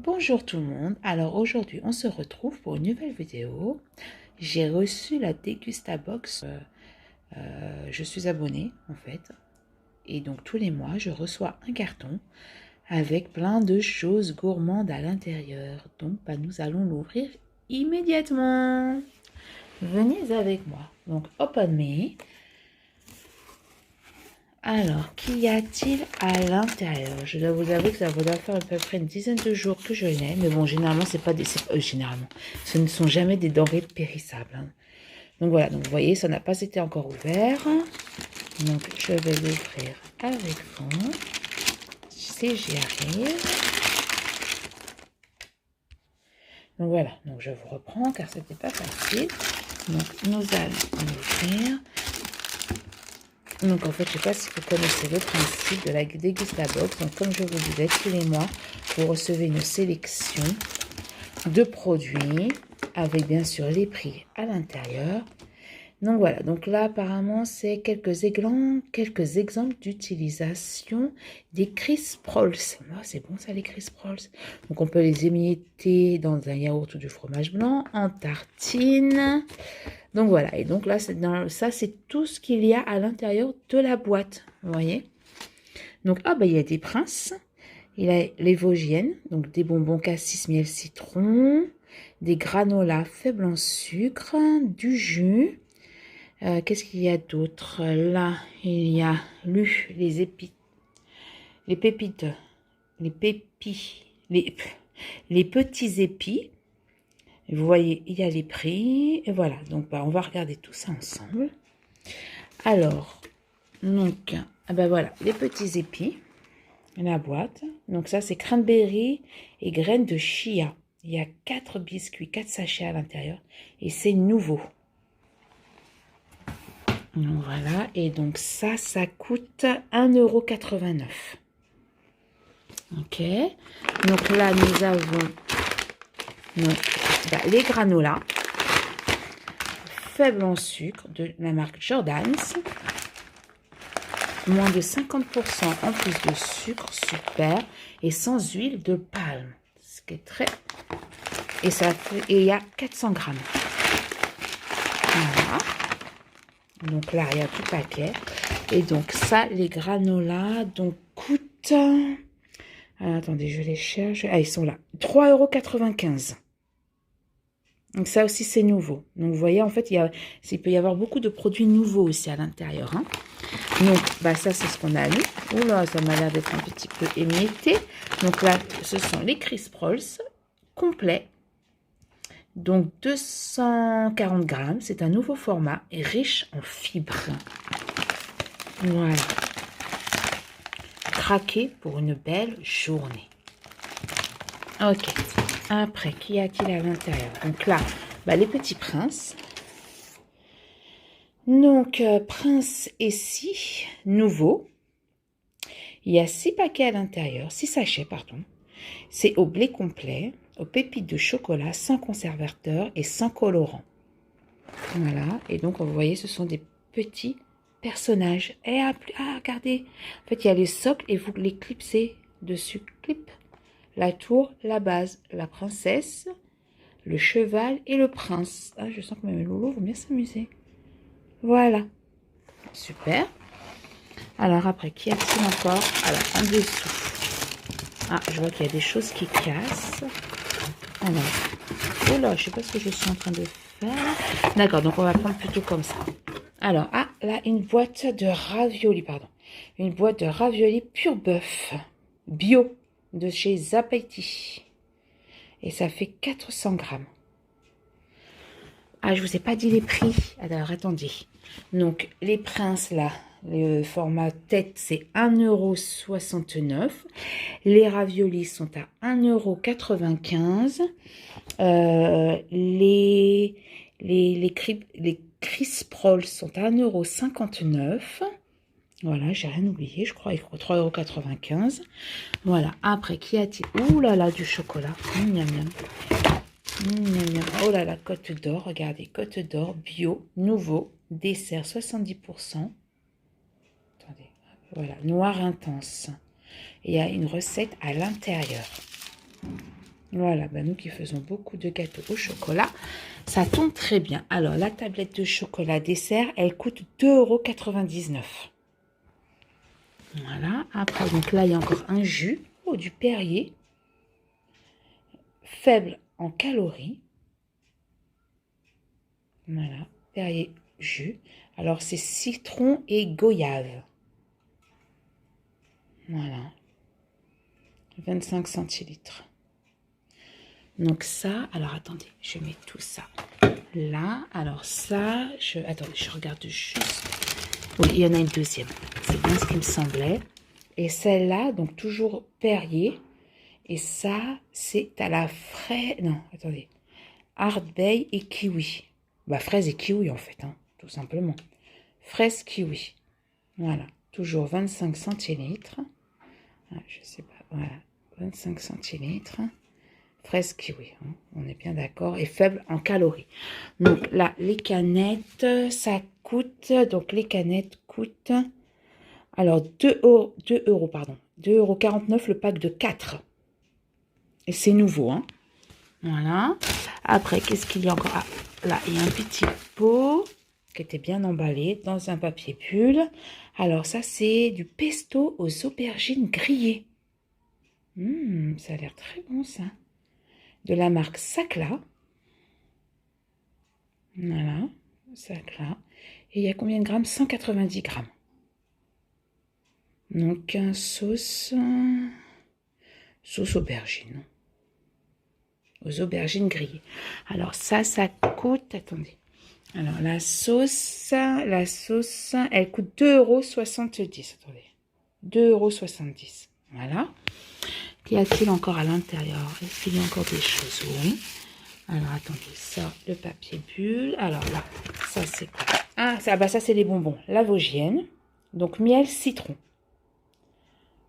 Bonjour tout le monde, alors aujourd'hui on se retrouve pour une nouvelle vidéo. J'ai reçu la Degustabox, je suis abonnée en fait, et donc tous les mois je reçois un carton avec plein de choses gourmandes à l'intérieur. Donc nous allons l'ouvrir immédiatement. Venez avec moi, donc open me. Alors, qu'y a-t-il à l'intérieur? Je dois vous avouer que ça doit faire à peu près une dizaine de jours que je l'ai. Mais bon, généralement, c'est pas des... généralement, ce ne sont jamais des denrées périssables, hein. Donc voilà, donc vous voyez, ça n'a pas été encore ouvert. Donc, je vais l'ouvrir avec vous. Si j'y arrive. Donc voilà, donc je vous reprends car c'était pas facile. Donc, nous allons l'ouvrir. Donc en fait, je ne sais pas si vous connaissez le principe de la Degustabox. Donc comme je vous disais, tous les mois, vous recevez une sélection de produits avec bien sûr les prix à l'intérieur. Donc voilà, donc là apparemment c'est quelques exemples d'utilisation des Crisp Rolls. Oh, c'est bon ça les Crisp Rolls. Donc on peut les émietter dans un yaourt ou du fromage blanc, en tartine. Donc voilà, et donc là ça c'est tout ce qu'il y a à l'intérieur de la boîte, vous voyez. Donc il y a des princes, il y a les Vosgiennes, donc des bonbons cassis miel citron, des granolas faibles en sucre, du jus. Qu'est-ce qu'il y a d'autre? Là, il y a les épis, les pépites, les pépis, les petits épis. Vous voyez, il y a les prix. Et voilà, donc on va regarder tout ça ensemble. Alors, donc, voilà, les petits épis, la boîte. Donc ça, c'est cranberry et graines de chia. Il y a 4 biscuits, 4 sachets à l'intérieur. Et c'est nouveau. Donc voilà, et donc ça coûte 1,89 €. Ok, donc là nous avons les granolas faibles en sucre de la marque Jordan's. Moins de 50% en plus de sucre, super, et sans huile de palme. Ce qui est très... Et il y a 400 grammes. Voilà. Donc là, il y a tout paquet. Et donc ça, les granolas, donc coûtent... attendez, je les cherche. Ah, ils sont là. 3,95 €. Donc ça aussi, c'est nouveau. Donc vous voyez, en fait, il peut y avoir beaucoup de produits nouveaux aussi à l'intérieur, hein. Donc, ça, c'est ce qu'on a lu. Oula, ça m'a l'air d'être un petit peu émietté. Donc là, ce sont les Crisp Rolls complets. Donc, 240 grammes. C'est un nouveau format et riche en fibres. Voilà. Craquer pour une belle journée. Ok. Après, qu'y a-t-il à l'intérieur? Donc là, les petits princes. Donc, Prince et scie, nouveau. Il y a 6 paquets à l'intérieur, 6 sachets, pardon. C'est au blé complet, aux pépites de chocolat, sans conservateur et sans colorant. Voilà, et donc vous voyez, ce sont des petits personnages. Et regardez, en fait, il y a les socles et vous les clipsez dessus. Clip. La tour, la base, la princesse, le cheval et le prince. Ah, je sens que mes loulous vont bien s'amuser. Voilà. Super. Alors après, qu'y a-t-il encore? Alors, en dessous. Ah, je vois qu'il y a des choses qui cassent. Alors, oh là, je sais pas ce que je suis en train de faire. D'accord, donc on va prendre plutôt comme ça. Alors, là, une boîte de raviolis, pardon. Une boîte de raviolis pur bœuf. Bio, de chez Zapeiti. Et ça fait 400 grammes. Ah, je vous ai pas dit les prix. Alors, attendez. Donc, les princes, là, le format tête, c'est 1,69 €. Les raviolis sont à 1,95 €. Les Crisp Rolls sont à 1,59 €. Voilà, j'ai rien oublié, je crois, il faut 3,95 €. Voilà, après, qu'y a-t-il? Ouh là là, du chocolat. Miam, miam. Oh là là, Côte d'Or, regardez, Côte d'Or, bio, nouveau, dessert 70%. Attendez, voilà, noir intense. Il y a une recette à l'intérieur. Voilà, ben nous qui faisons beaucoup de gâteaux au chocolat, ça tombe très bien. Alors, la tablette de chocolat dessert, elle coûte 2,99 €. Voilà, après, donc là, il y a encore un jus, oh, du Perrier, faible en calories. Voilà, Perrier jus. Alors, c'est citron et goyave. Voilà, 25 centilitres. Donc ça, alors attendez, je mets tout ça là. Alors ça, attendez, je regarde juste. Oui, il y en a une deuxième. C'est bien ce qui me semblait. Et celle-là, donc toujours Perrier. Et ça, c'est à la fraise. Non, attendez. Ardbei et kiwi. Bah, fraise et kiwi en fait, hein, tout simplement. Fraise kiwi. Voilà. Toujours 25 centilitres. Ah, je sais pas. Voilà. 25 centilitres. Fraise kiwi, hein, on est bien d'accord, et faible en calories. Donc là, les canettes, ça coûte, donc les canettes coûtent, alors 2 euros, pardon, 2,49 € le pack de 4. Et c'est nouveau, hein. Voilà. Après, qu'est-ce qu'il y a encore? Ah, là, il y a un petit pot qui était bien emballé dans un papier bulle. Alors ça, c'est du pesto aux aubergines grillées. Ça a l'air très bon, ça. De la marque Sacla. Voilà, Sacla. Et il y a combien de grammes? 190 grammes. Donc, sauce aubergine. Aux aubergines grillées. Alors, ça coûte... Attendez. Alors, la sauce, elle coûte 2,70 €. Attendez. 2,70 €. Voilà. Qu'y a-t-il encore à l'intérieur? Est-ce qu'il y a encore des choses? Oui. Alors, attendez, ça, le papier bulle. Alors là, ça, c'est quoi? Ah, ça c'est les bonbons. La Vosgienne. Donc, miel, citron.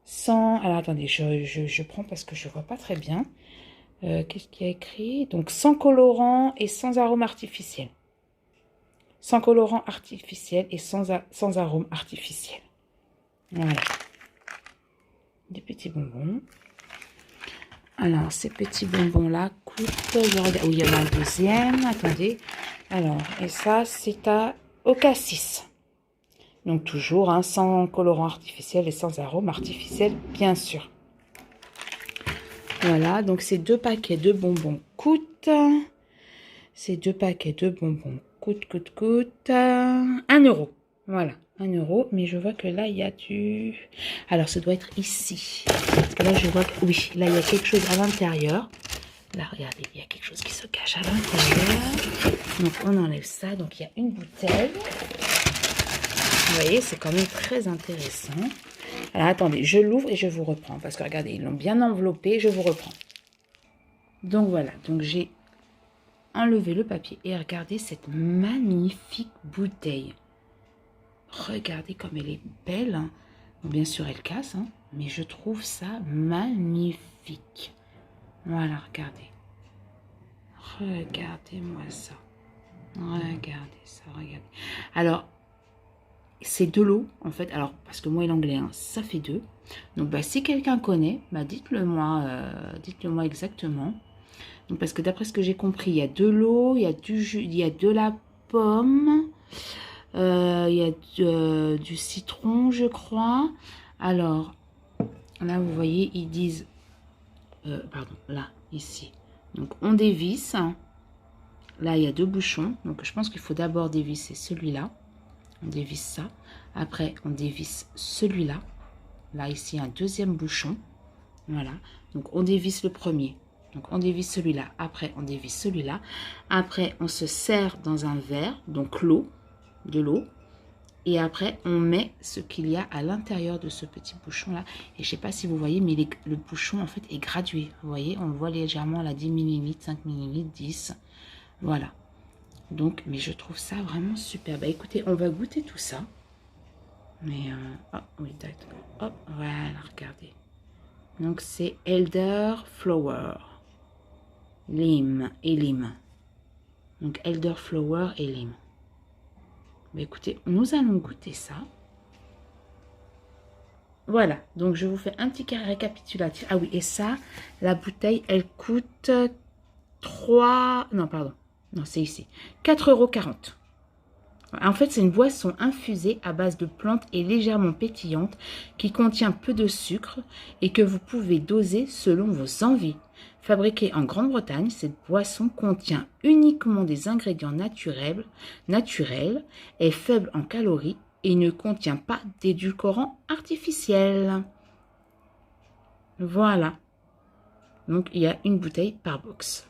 Sans... Alors, attendez, je prends parce que je ne vois pas très bien. Qu'est-ce qu'il y a écrit? Donc, sans colorant et sans arôme artificiel. Sans colorant artificiel et sans arôme artificiel. Voilà. Des petits bonbons. Alors, ces petits bonbons-là coûtent... Je regarde. Oui, il y en a un deuxième. Attendez. Alors, et ça, c'est au cassis. Donc, toujours, hein, sans colorant artificiel et sans arôme artificiel, bien sûr. Voilà, donc ces 2 paquets de bonbons coûtent... Ces 2 paquets de bonbons coûtent 1 €. Voilà, 1 €. Mais je vois que là, il y a du... Alors, ça doit être ici. Parce que là, je vois que... Oui, là, il y a quelque chose à l'intérieur. Là, regardez, il y a quelque chose qui se cache à l'intérieur. Donc, on enlève ça. Donc, il y a une bouteille. Vous voyez, c'est quand même très intéressant. Alors, attendez, je l'ouvre et je vous reprends. Parce que, regardez, ils l'ont bien enveloppé. Je vous reprends. Donc, voilà. Donc, j'ai enlevé le papier. Et regardez cette magnifique bouteille. Regardez comme elle est belle. Hein. Bon, bien sûr, elle casse. Hein, mais je trouve ça magnifique. Voilà, regardez. Regardez-moi ça. Regardez ça, regardez. Alors, c'est de l'eau, en fait. Alors, parce que moi et l'anglais, hein, ça fait 2. Donc, bah, si quelqu'un connaît, bah, dites-le moi exactement. Donc, parce que d'après ce que j'ai compris, il y a de l'eau, il y a du jus, il y a de la pomme, il y a du citron, je crois. Alors, là, vous voyez, ils disent... pardon, là, ici. Donc, on dévisse. Là, il y a 2 bouchons. Donc, je pense qu'il faut d'abord dévisser celui-là. On dévisse ça. Après, on dévisse celui-là. Là, ici, un deuxième bouchon. Voilà. Donc, on dévisse le premier. Donc, on dévisse celui-là. Après, on dévisse celui-là. Après, on se sert dans un verre, donc de l'eau. Et après, on met ce qu'il y a à l'intérieur de ce petit bouchon-là. Et je ne sais pas si vous voyez, mais le bouchon, en fait, est gradué. Vous voyez, on le voit légèrement à 10 mm, 5 mm, 10. Voilà. Donc, mais je trouve ça vraiment super. Bah, écoutez, on va goûter tout ça. Mais, oh, oui, d'accord. Hop, voilà, regardez. Donc, c'est elderflower. Lime et lime. Donc, elderflower et lime. Bah, écoutez, nous allons goûter ça. Voilà, donc je vous fais un petit récapitulatif. Ah oui, et ça, la bouteille, elle coûte 3... Non, pardon. Non, c'est ici. 4,40 €. En fait, c'est une boisson infusée à base de plantes et légèrement pétillante qui contient peu de sucre et que vous pouvez doser selon vos envies. Fabriquée en Grande-Bretagne, cette boisson contient uniquement des ingrédients naturels, est faible en calories et ne contient pas d'édulcorants artificiels. Voilà. Donc, il y a une bouteille par box.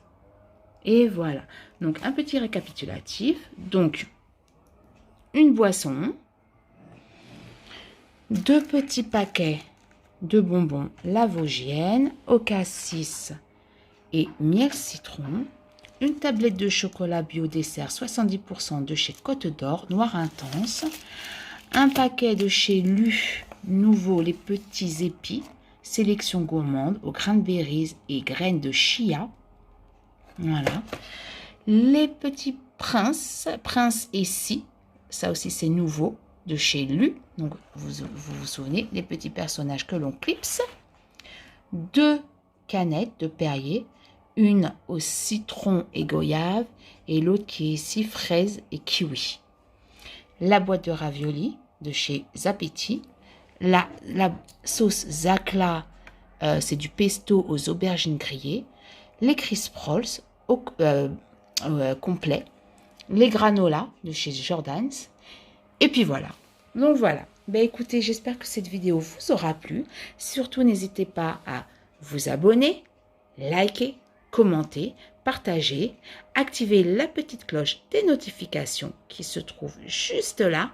Et voilà. Donc, un petit récapitulatif. Donc, une boisson, 2 petits paquets de bonbons La Vosgienne, au cassis et miel citron, une tablette de chocolat bio dessert 70% de chez Côte d'Or, noir intense, un paquet de chez Lu Nouveau les petits épis, sélection gourmande aux cranberries et graines de chia. Voilà. Les petits princes et si, ça aussi c'est nouveau de chez Lu. Donc vous souvenez, les petits personnages que l'on clipse. 2 canettes de Perrier, une au citron et goyave et l'autre qui est ici fraise et kiwi. La boîte de raviolis de chez Zapetti. La sauce Zakla, c'est du pesto aux aubergines grillées. Les crisp rolls complets. Les granolas de chez Jordan's. Et puis voilà. Donc voilà. Ben écoutez, j'espère que cette vidéo vous aura plu. Surtout, n'hésitez pas à vous abonner, liker, commenter, partager, activer la petite cloche des notifications qui se trouve juste là.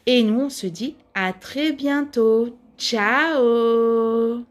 Et nous, on se dit à très bientôt. Ciao!